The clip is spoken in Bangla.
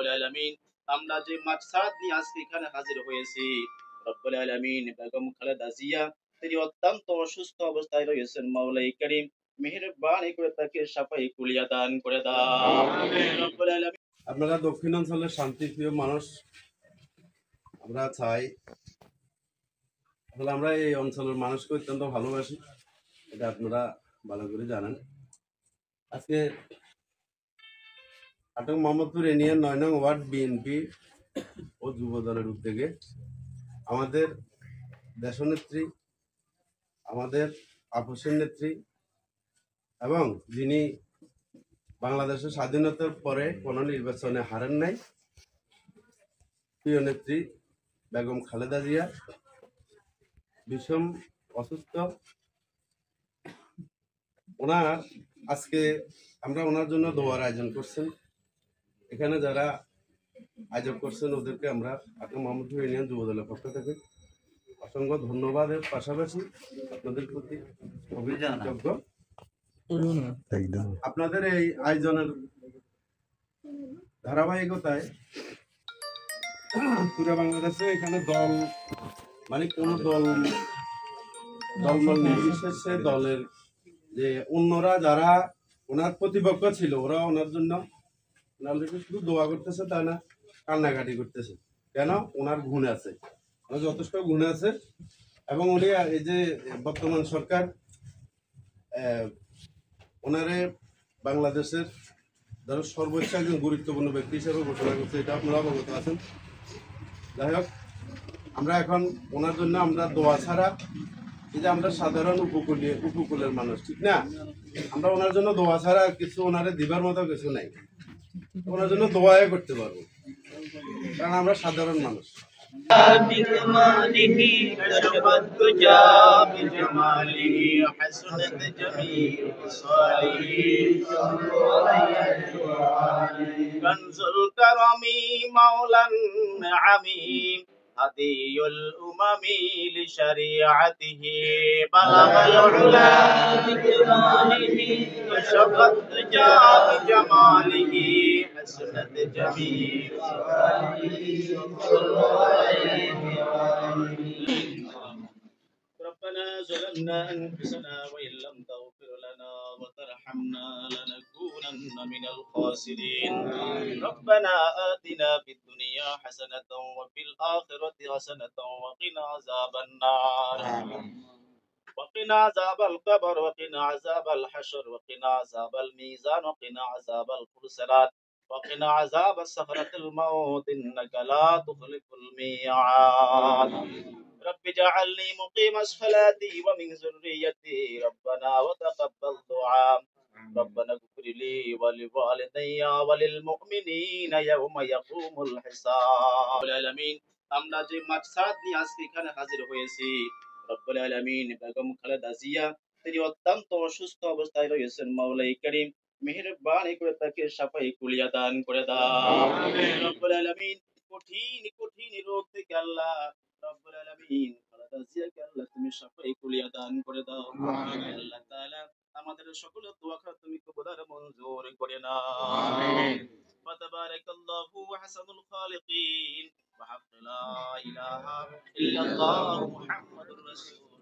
আলামিন আমরা যে মাকসাদ নিয়ে আজকে এখানে হাজির হয়েছি, রব্বুল আলামিন বেগম খালেদা জিয়া তিনি অত্যন্ত অসুস্থ অবস্থায় রয়েছেন। মাওলাই করিম মেহেরবানি করে তাকে শাফায়ে কুলিয়া দান করে দাও। আমিন রব্বুল আলামিন। আপনারা দক্ষিণাঞ্চলের শান্তিপ্রিয় মানুষ, আমরা চাই আসলে আমরা এই অঞ্চলের মানুষকে অত্যন্ত ভালোবাসি, এটা আপনারা ভালো করে জানেন। আজকে আটক মোহাম্মদপুর ইউনিয়ন ৯ নং ওয়ার্ড বিএনপি ও যুব দলের উদ্যোগে আমাদের দেশনেত্রী, আমাদের আপসের নেত্রী এবং যিনি বাংলাদেশের স্বাধীনতার পরে কোনো নির্বাচনে হারেন নাই, প্রিয় নেত্রী বেগম খালেদা জিয়া ভীষণ অসুস্থ। ওনার আজকে আমরা ওনার জন্য দোয়ার আয়োজন করছেন। এখানে যারা আয়োজন করছেন ওদেরকে আমরা আটক মোহাম্মদপুর ইউনিয়ন যুব দলের পক্ষ থেকে অসংখ্য ধন্যবাদের পাশাপাশি আপনাদের প্রতি কৃতজ্ঞ। আপনাদের এই আয়োজনের ধারাবাহিকতায় পুরো বাংলাদেশে এখানে দল মানে কোন দল নির্বিশেষে দলের যে অন্যরা যারা ওনার প্রতিপক্ষ ছিল ওরা ওনার জন্য শুধু দোয়া করতেছে তা না, কান্নাকাটি করতেছে। কেন? ওনার গুণ আছে, ওনার যথেষ্ট গুণ আছে এবং উনি এই যে বর্তমান সরকার ওনারে বাংলাদেশের ধরো সর্বোচ্চ একজন গুরুত্বপূর্ণ ব্যক্তি হিসেবে ঘোষণা করছে, এটা আপনারা অবগত আছেন। যাই হোক, আমরা এখন ওনার জন্য আমরা দোয়া ছাড়া, এই যে আমরা সাধারণ উপকূলের মানুষ, ঠিক না, আমরা ওনার জন্য দোয়া ছাড়া কিছু ওনারে দিবার মতো কিছু নাই। ওনার জন্য দোয়াই করতে পারবো, কারণ আমরা সাধারণ মানুষ। بكماله كشف الدجى بجماله حسنت جميع خصاله كنز الكرم مولى النعم هدي الأمم لشريعته بلغ العلا بكماله كشف الدجى بجماله حسنت جميع ربنا ظلمنا أنفسنا وإن لم تغفر لنا وترحمنا لنكونن من الخاسرين ربنا آتنا في الدنيا حسنة وفي الآخرة حسنة وقنا عذاب النار وقنا عذاب القبر وقنا عذاب الحشر وقنا عذاب الميزان وقنا عذاب الخسرات وقنا عذاب سكرة الموت إنك لا تخلف الميعاد رب اجعلني مقيم الصلاة ومن ذريتي ربنا وتقبل دعاء ربنا اغفر لي ولوالدي وللمؤمنين يوم يقوم الحساب العالمين আমরা যে মাকসাদ নিয়ে আজকে এখানে হাজির হয়েছি, রব্বুল আলামিন বেগম খালেদা জিয়া তিনি অত্যন্ত অসুস্থ অবস্থায় রয়েছেন। মাওলাই করিম মেহেরবানি করে তাকে শাফায়ে কুলিয়া দান করে দাও। আমিন রব্বুল আলামিন। কঠিন রোগ থেকে আল্লাহ রব্বুল আলামিন খালেদা জিয়াকে আল্লাহ তুমি শাফায়ে কুলিয়া দান করে দাও। আমিন আল্লাহ তাআলা আমাদের সকলের দোয়া তুমি কবুল আর মঞ্জুর করে নাও। আমিন। ফাতাবারাকাল্লাহু ওয়া হাসানুল খালিকিন وحق لا إله إلا الله محمد رسول